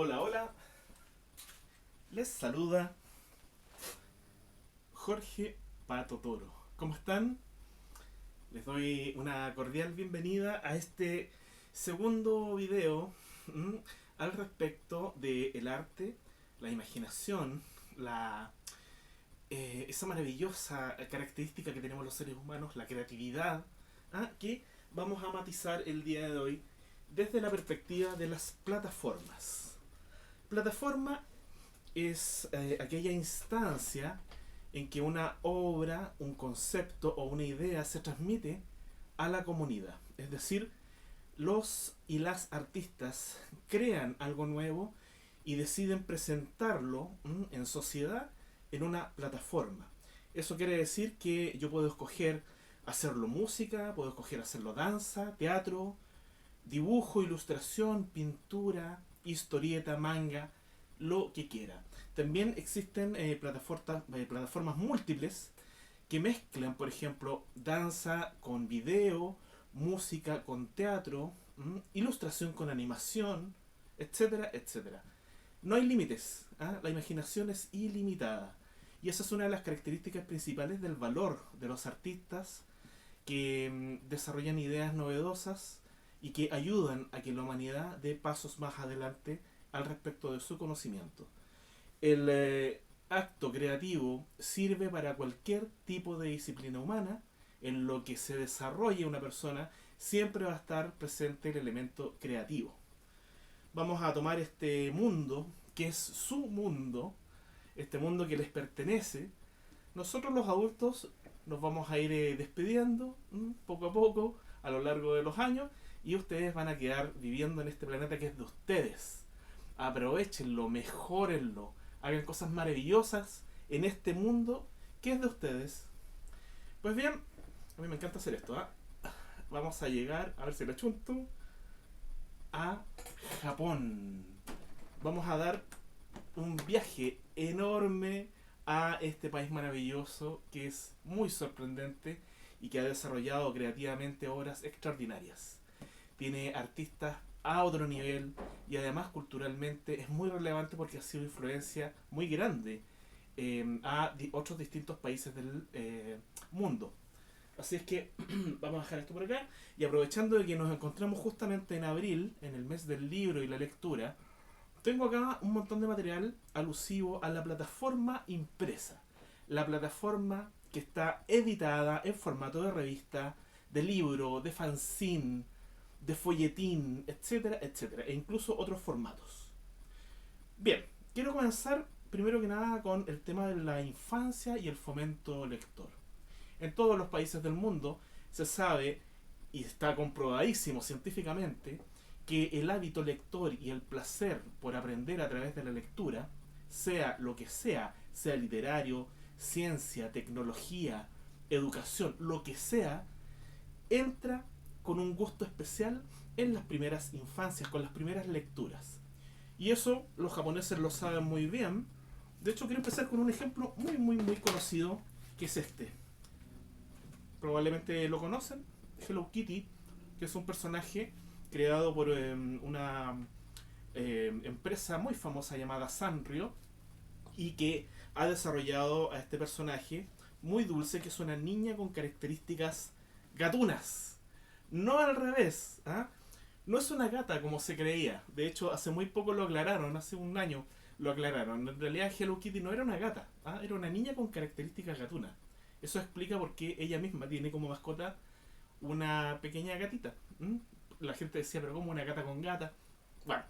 Hola, hola. Les saluda Jorge Pato Toro. ¿Cómo están? Les doy una cordial bienvenida a este segundo video ¿m? Al respecto del arte, la imaginación, esa maravillosa característica que tenemos los seres humanos, la creatividad, que vamos a matizar el día de hoy desde la perspectiva de las plataformas. Plataforma es aquella instancia en que una obra, un concepto o una idea se transmite a la comunidad. Es decir, los y las artistas crean algo nuevo y deciden presentarlo en sociedad en una plataforma. Eso quiere decir que yo puedo escoger hacerlo música, puedo escoger hacerlo danza, teatro, dibujo, ilustración, pintura, historieta, manga, lo que quiera. También existen plataformas múltiples que mezclan, por ejemplo, danza con video, música con teatro, ilustración con animación, etcétera, etcétera. No hay límites, la imaginación es ilimitada. Y esa es una de las características principales del valor de los artistas que desarrollan ideas novedosas y que ayudan a que la humanidad dé pasos más adelante al respecto de su conocimiento. El acto creativo sirve para cualquier tipo de disciplina humana. En lo que se desarrolle una persona siempre va a estar presente el elemento creativo. Vamos a tomar este mundo, que es su mundo, este mundo que les pertenece. Nosotros los adultos nos vamos a ir despidiendo poco a poco a lo largo de los años y ustedes van a quedar viviendo en este planeta que es de ustedes. Aprovechenlo, mejórenlo, hagan cosas maravillosas en este mundo que es de ustedes. Pues bien, a mí me encanta hacer esto. Vamos a llegar, a ver si lo chunto, a Japón. Vamos a dar un viaje enorme a este país maravilloso que es muy sorprendente y que ha desarrollado creativamente obras extraordinarias. Tiene artistas a otro nivel y además culturalmente es muy relevante porque ha sido influencia muy grande a otros distintos países del mundo. Así es que vamos a dejar esto por acá y aprovechando de que nos encontramos justamente en abril, en el mes del libro y la lectura, tengo acá un montón de material alusivo a la plataforma impresa. La plataforma que está editada en formato de revista, de libro, de fanzine, de folletín, etcétera, etcétera, e incluso otros formatos. Bien, quiero comenzar primero que nada con el tema de la infancia y el fomento lector. En todos los países del mundo se sabe, y está comprobadísimo científicamente, que el hábito lector y el placer por aprender a través de la lectura, sea lo que sea literario, ciencia, tecnología, educación, lo que sea, entra con un gusto especial en las primeras infancias, con las primeras lecturas. Y eso los japoneses lo saben muy bien. De hecho, quiero empezar con un ejemplo muy conocido, que es este. Probablemente lo conocen, Hello Kitty, que es un personaje creado por una empresa muy famosa llamada Sanrio y que ha desarrollado a este personaje muy dulce, que es una niña con características gatunas. No al revés, no es una gata como se creía. De hecho, hace muy poco lo aclararon, hace un año lo aclararon. En realidad Hello Kitty no era una gata, era una niña con características gatunas. Eso explica por qué ella misma tiene como mascota una pequeña gatita. La gente decía, pero ¿cómo una gata con gata? Bueno,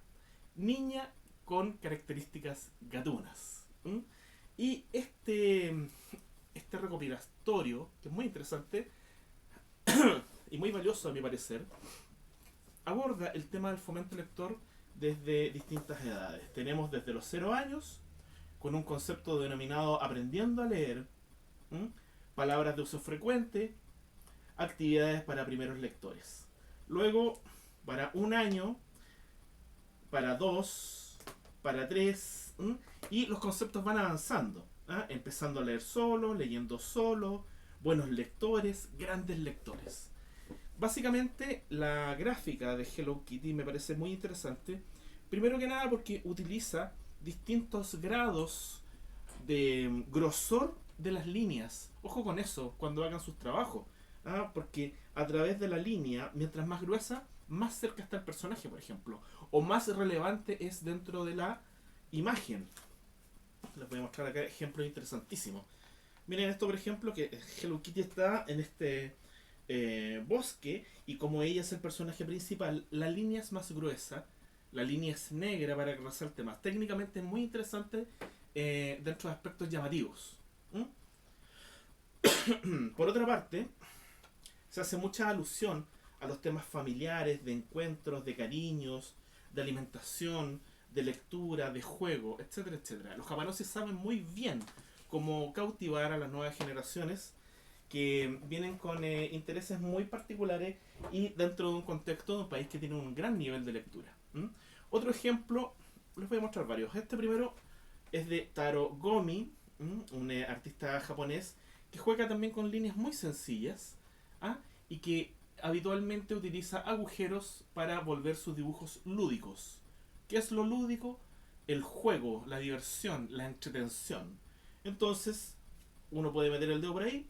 niña con características gatunas. Y este recopilatorio, que es muy interesante y muy valioso a mi parecer, aborda el tema del fomento lector desde distintas edades. Tenemos desde los 0 años, con un concepto denominado aprendiendo a leer, palabras de uso frecuente, actividades para primeros lectores. Luego, para 1 año, para 2, para 3, y los conceptos van avanzando, empezando a leer solo, leyendo solo, buenos lectores, grandes lectores. Básicamente, la gráfica de Hello Kitty me parece muy interesante Primero que nada porque utiliza distintos grados de grosor de las líneas. Ojo con eso cuando hagan sus trabajos. Porque a través de la línea, mientras más gruesa, más cerca está el personaje, por ejemplo. O más relevante es dentro de la imagen. Les voy a mostrar acá ejemplos interesantísimos. Miren esto, por ejemplo, que Hello Kitty está en este bosque y como ella es el personaje principal, la línea es más gruesa, la línea es negra para que resalte más. Técnicamente es muy interesante dentro de aspectos llamativos. Por otra parte, se hace mucha alusión a los temas familiares, de encuentros, de cariños, de alimentación, de lectura, de juego, etcétera, etcétera. Los japoneses saben muy bien cómo cautivar a las nuevas generaciones que vienen con intereses muy particulares y dentro de un contexto de un país que tiene un gran nivel de lectura. Otro ejemplo, les voy a mostrar varios. Este primero es de Taro Gomi, un artista japonés que juega también con líneas muy sencillas y que habitualmente utiliza agujeros para volver sus dibujos lúdicos. ¿Qué es lo lúdico? El juego, la diversión, la entretención. Entonces, uno puede meter el dedo por ahí.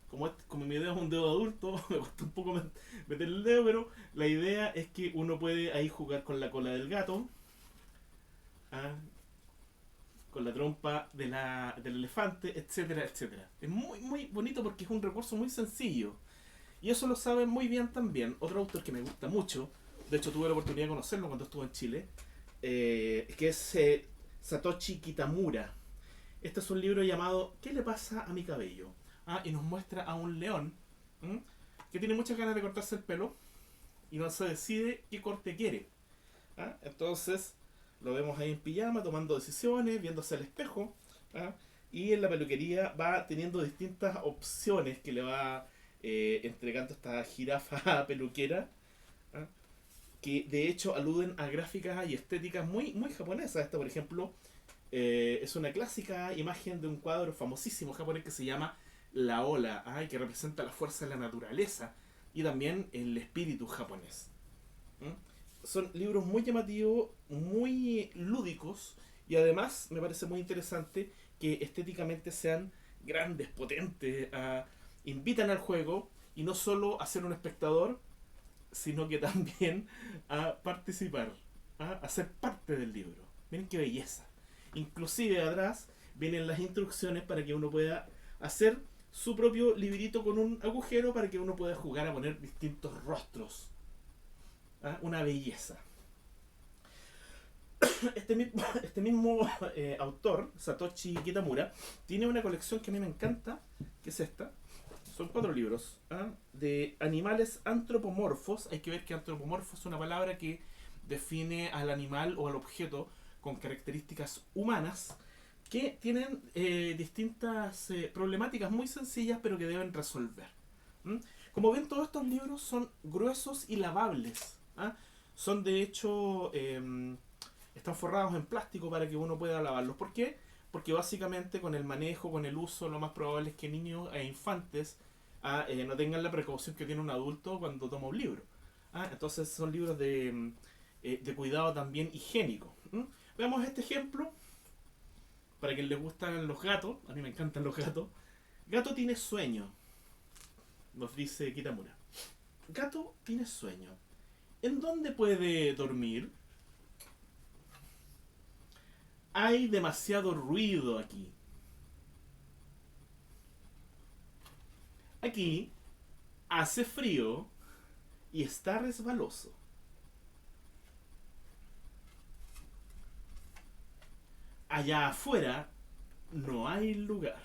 Como mi dedo es un dedo adulto, me cuesta un poco meter el dedo, pero la idea es que uno puede ahí jugar con la cola del gato, con la trompa del elefante, etcétera, etcétera. Es muy, muy bonito porque es un recurso muy sencillo. Y eso lo sabe muy bien también otro autor que me gusta mucho. De hecho, tuve la oportunidad de conocerlo cuando estuve en Chile. Que es Satoshi Kitamura. Este es un libro llamado ¿Qué le pasa a mi cabello? Y nos muestra a un león que tiene muchas ganas de cortarse el pelo y no se decide qué corte quiere. Entonces lo vemos ahí en pijama, tomando decisiones, viéndose al espejo. Y en la peluquería va teniendo distintas opciones que le va entregando esta jirafa peluquera. Que de hecho aluden a gráficas y estéticas muy, muy japonesas. Esta, por ejemplo, es una clásica imagen de un cuadro famosísimo japonés que se llama La Ola, y que representa la fuerza de la naturaleza y también el espíritu japonés. Son libros muy llamativos, muy lúdicos y además me parece muy interesante que estéticamente sean grandes, potentes, invitan al juego y no solo a ser un espectador, sino que también a participar, a ser parte del libro. Miren qué belleza. Inclusive atrás vienen las instrucciones para que uno pueda hacer su propio librito con un agujero para que uno pueda jugar a poner distintos rostros. Una belleza. Este mismo autor, Satoshi Kitamura, tiene una colección que a mí me encanta, que es esta. Son 4 libros de animales antropomorfos. Hay que ver que antropomorfo es una palabra que define al animal o al objeto con características humanas que tienen distintas problemáticas muy sencillas pero que deben resolver. Como ven, todos estos libros son gruesos y lavables. Son de hecho están forrados en plástico para que uno pueda lavarlos. ¿Por qué? Porque básicamente con el manejo, con el uso, lo más probable es que niños e infantes no tengan la precaución que tiene un adulto cuando toma un libro. Entonces son libros de cuidado también higiénico. Veamos este ejemplo. Para quien les gustan los gatos, a mí me encantan los gatos. Gato tiene sueño, nos dice Kitamura. Gato tiene sueño. ¿En dónde puede dormir? Hay demasiado ruido aquí. Aquí hace frío y está resbaloso. Allá afuera no hay lugar.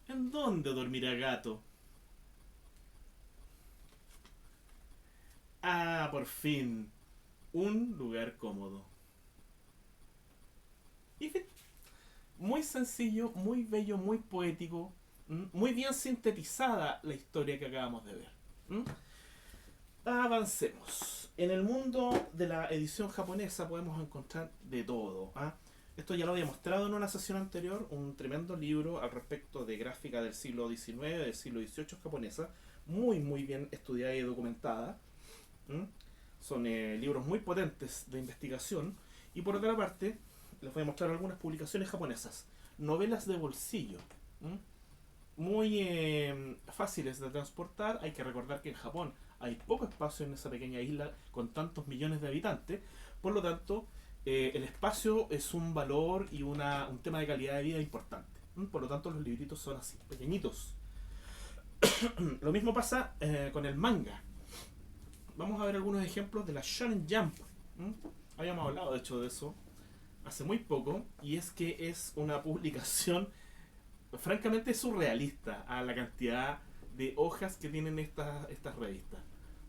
¿En dónde dormirá gato? Por fin, un lugar cómodo. Y fin, muy sencillo, muy bello, muy poético, muy bien sintetizada la historia que acabamos de ver. Avancemos. En el mundo de la edición japonesa podemos encontrar de todo. Esto ya lo había mostrado en una sesión anterior, un tremendo libro al respecto de gráfica del siglo XIX, del siglo XVIII japonesa, muy muy bien estudiada y documentada. ¿Mm? Son libros muy potentes de investigación. Y por otra parte, les voy a mostrar algunas publicaciones japonesas. Novelas de bolsillo. ¿Mm? Muy fáciles de transportar. Hay que recordar que en Japón hay poco espacio en esa pequeña isla con tantos millones de habitantes. Por lo tanto, el espacio es un valor y un tema de calidad de vida importante. Por lo tanto, los libritos son así, pequeñitos. Lo mismo pasa con el manga. Vamos a ver algunos ejemplos de la Shonen Jump. Habíamos hablado, de hecho, de eso hace muy poco. Y es que es una publicación francamente surrealista a la cantidad de hojas que tienen estas revistas.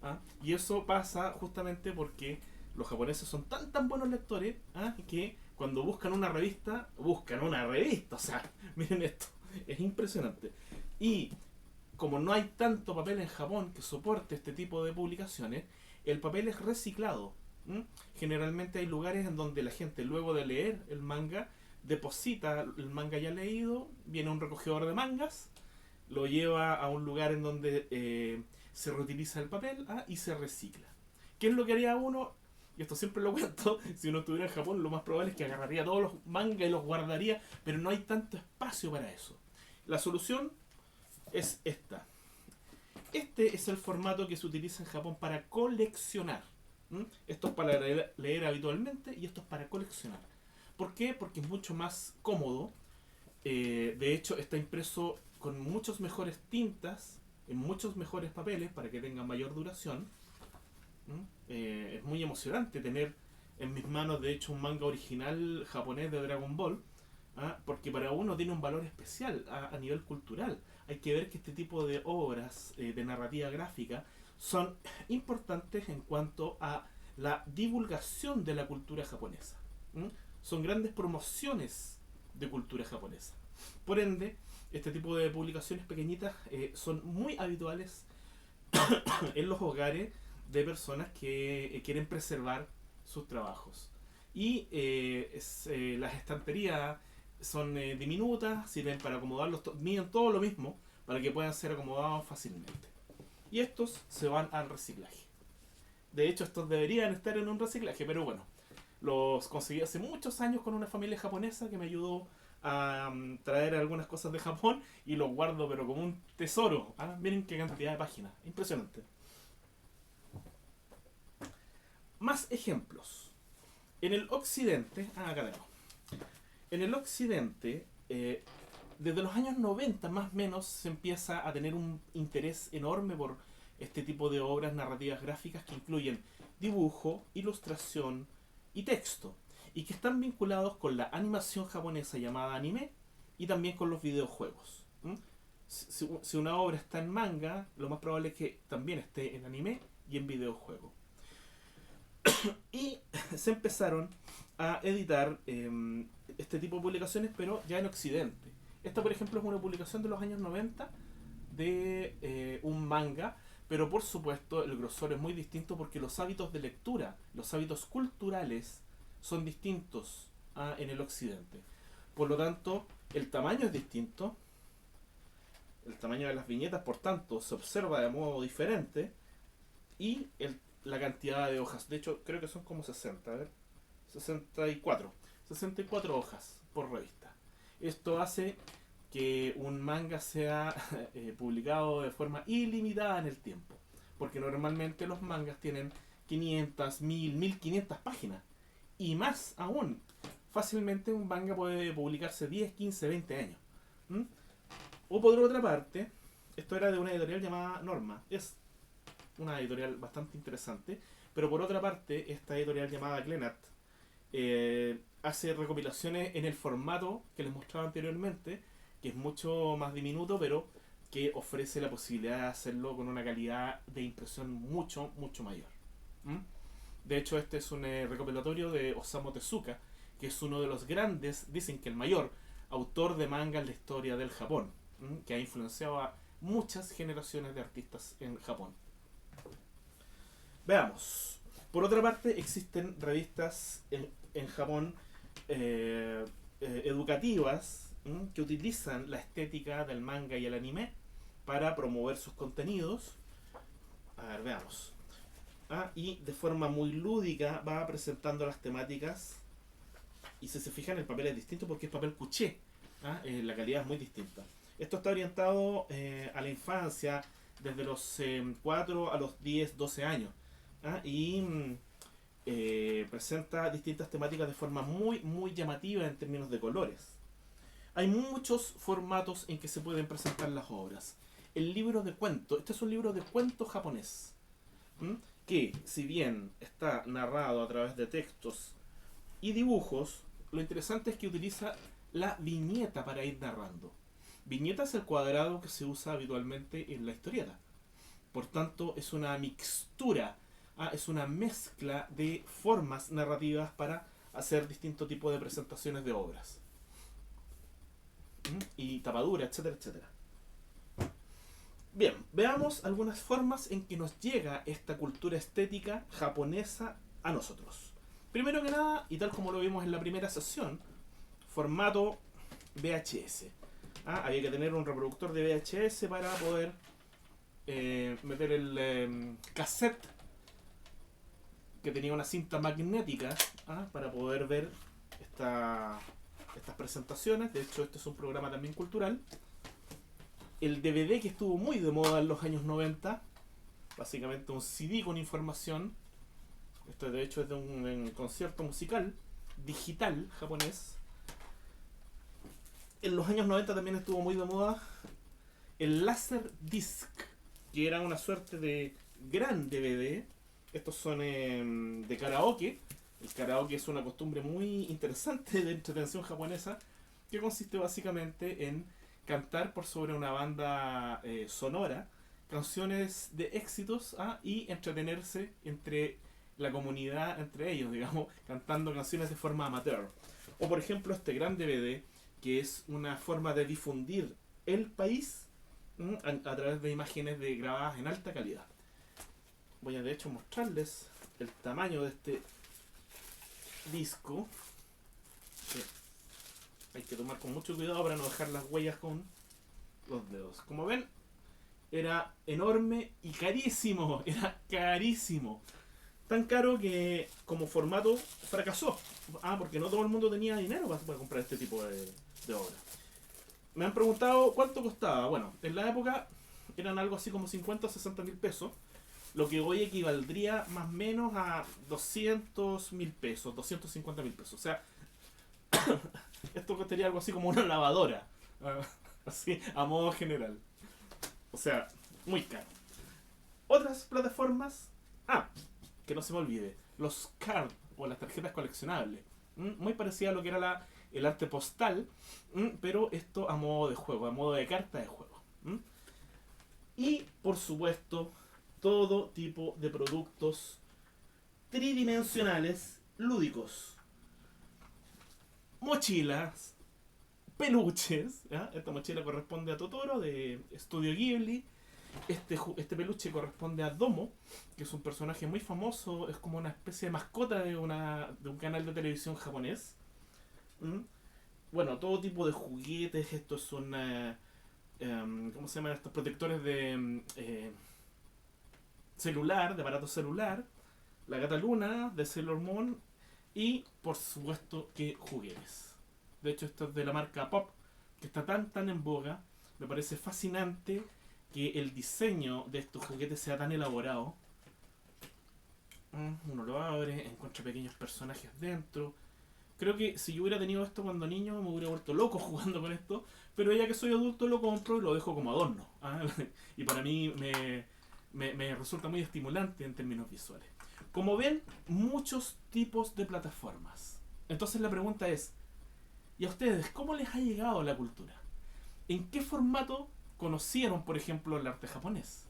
¿Ah? Y eso pasa justamente porque los japoneses son tan buenos lectores, ¿ah?, que cuando buscan una revista, buscan una revista. O sea, miren esto, es impresionante. Y como no hay tanto papel en Japón que soporte este tipo de publicaciones, el papel es reciclado. ¿Mm? Generalmente hay lugares en donde la gente, luego de leer el manga, deposita el manga ya leído, viene un recogedor de mangas, lo lleva a un lugar en donde se reutiliza el papel, y se recicla. ¿Qué es lo que haría uno? Y esto siempre lo cuento, si uno estuviera en Japón, lo más probable es que agarraría todos los mangas y los guardaría, pero no hay tanto espacio para eso. La solución es esta. Este es el formato que se utiliza en Japón para coleccionar. Esto es para leer habitualmente y esto es para coleccionar. ¿Por qué? Porque es mucho más cómodo. De hecho, está impreso con muchas mejores tintas, en muchos mejores papeles para que tenga mayor duración. Es muy emocionante tener en mis manos, de hecho, un manga original japonés de Dragon Ball, porque para uno tiene un valor especial a nivel cultural. Hay que ver que este tipo de obras de narrativa gráfica son importantes en cuanto a la divulgación de la cultura japonesa. Son grandes promociones de cultura japonesa. Por ende, este tipo de publicaciones pequeñitas son muy habituales en los hogares de personas que quieren preservar sus trabajos. Y las estanterías son diminutas, sirven para acomodarlos, miden todo lo mismo para que puedan ser acomodados fácilmente. Y estos se van al reciclaje. De hecho, estos deberían estar en un reciclaje, pero bueno, los conseguí hace muchos años con una familia japonesa que me ayudó a traer algunas cosas de Japón y los guardo pero como un tesoro. Miren qué cantidad de páginas, impresionante. Más ejemplos. En el occidente, acá tenemos. En el occidente, desde los años 90 más o menos se empieza a tener un interés enorme por este tipo de obras narrativas gráficas que incluyen dibujo, ilustración y texto, y que están vinculados con la animación japonesa llamada anime y también con los videojuegos. Si una obra está en manga, lo más probable es que también esté en anime y en videojuego. Y se empezaron a editar este tipo de publicaciones, pero ya en Occidente. Esta, por ejemplo, es una publicación de los años 90 de un manga, pero por supuesto el grosor es muy distinto porque los hábitos de lectura, los hábitos culturales son distintos en el Occidente. Por lo tanto, el tamaño es distinto, el tamaño de las viñetas, por tanto, se observa de modo diferente, y la cantidad de hojas. De hecho, creo que son como 60, a ver, 64 hojas por revista. Esto hace que un manga sea publicado de forma ilimitada en el tiempo, porque normalmente los mangas tienen 500, 1000, 1500 páginas y más aún. Fácilmente un manga puede publicarse 10, 15, 20 años. O por otra parte, esto era de una editorial llamada Norma, es una editorial bastante interesante, pero por otra parte esta editorial llamada Glenat hace recopilaciones en el formato que les mostraba anteriormente, que es mucho más diminuto, pero que ofrece la posibilidad de hacerlo con una calidad de impresión mucho mayor. De hecho, este es un recopilatorio de Osamu Tezuka, que es uno de los grandes, dicen que el mayor autor de manga en la historia del Japón, que ha influenciado a muchas generaciones de artistas en Japón. Veamos. Por otra parte, existen revistas en Japón educativas que utilizan la estética del manga y el anime para promover sus contenidos. A ver, veamos. y de forma muy lúdica va presentando las temáticas. Y si se fijan, el papel es distinto porque es papel cuché. La calidad es muy distinta. Esto está orientado a la infancia, desde los 4 a los 10, 12 años. Y presenta distintas temáticas de forma muy, muy llamativa en términos de colores. Hay muchos formatos en que se pueden presentar las obras. El libro de cuentos, este es un libro de cuentos japonés, que si bien está narrado a través de textos y dibujos, lo interesante es que utiliza la viñeta para ir narrando. Viñeta es el cuadrado que se usa habitualmente en la historieta. Por tanto, es una mixtura, es una mezcla de formas narrativas para hacer distintos tipos de presentaciones de obras. Y tapadura, etcétera, etcétera. Bien, veamos algunas formas en que nos llega esta cultura estética japonesa a nosotros. Primero que nada, y tal como lo vimos en la primera sesión, formato VHS. Había que tener un reproductor de VHS para poder meter el cassette, que tenía una cinta magnética, para poder ver estas presentaciones. De hecho, este es un programa también cultural. El DVD, que estuvo muy de moda en los años 90, básicamente un CD con información. Esto de hecho es de un concierto musical digital japonés. En los años 90 también estuvo muy de moda el Laserdisc, que era una suerte de gran DVD. Estos son de karaoke. El karaoke es una costumbre muy interesante de entretención japonesa, que consiste básicamente en cantar por sobre una banda sonora canciones de éxitos, y entretenerse entre la comunidad, entre ellos, digamos, cantando canciones de forma amateur. O por ejemplo este gran DVD, que es una forma de difundir el país a través de imágenes grabadas en alta calidad. Voy a de hecho mostrarles el tamaño de este disco. Hay que tomar con mucho cuidado para no dejar las huellas con los dedos. Como ven, era enorme y carísimo. Era carísimo. Tan caro que como formato fracasó. Porque no todo el mundo tenía dinero para comprar este tipo de obra. Me han preguntado cuánto costaba. Bueno, en la época eran algo así como 50 o 60 mil pesos. Lo que hoy equivaldría más o menos a 200 mil pesos, 250 mil pesos. O sea, esto costaría algo así como una lavadora. Así, a modo general. O sea, muy caro. Otras plataformas. Que no se me olvide. Los cards o las tarjetas coleccionables. Muy parecida a lo que era el arte postal. Pero esto a modo de juego, a modo de carta de juego. Y, por supuesto, todo tipo de productos tridimensionales lúdicos. Mochilas, peluches. Esta mochila corresponde a Totoro de Estudio Ghibli. Este peluche corresponde a Domo, que es un personaje muy famoso. Es como una especie de mascota de un canal de televisión japonés. Bueno, todo tipo de juguetes. Estos son ¿cómo se llaman estos? Protectores de celular, de aparato celular. La Gata Luna de Sailor Moon. Y por supuesto que juguetes. De hecho, esto es de la marca Pop, que está tan en boga. Me parece fascinante que el diseño de estos juguetes sea tan elaborado. Uno lo abre, encuentra pequeños personajes dentro. Creo que si yo hubiera tenido esto cuando niño me hubiera vuelto loco jugando con esto. Pero ya que soy adulto lo compro y lo dejo como adorno. Y para mí me resulta muy estimulante en términos visuales. Como ven, muchos tipos de plataformas. Entonces la pregunta es, ¿y a ustedes cómo les ha llegado la cultura? ¿En qué formato conocieron, por ejemplo, el arte japonés?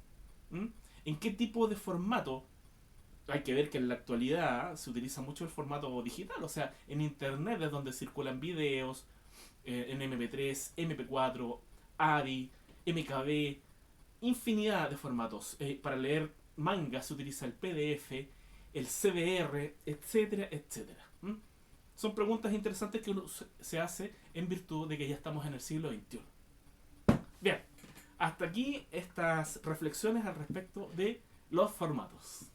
¿En qué tipo de formato? Hay que ver que en la actualidad se utiliza mucho el formato digital, o sea, en internet es donde circulan videos, en MP3, MP4, AVI, MKB, infinidad de formatos. Para leer manga se utiliza el PDF, el CDR, etcétera, etcétera. Son preguntas interesantes que uno se hace en virtud de que ya estamos en el siglo XXI. Bien, hasta aquí estas reflexiones al respecto de los formatos.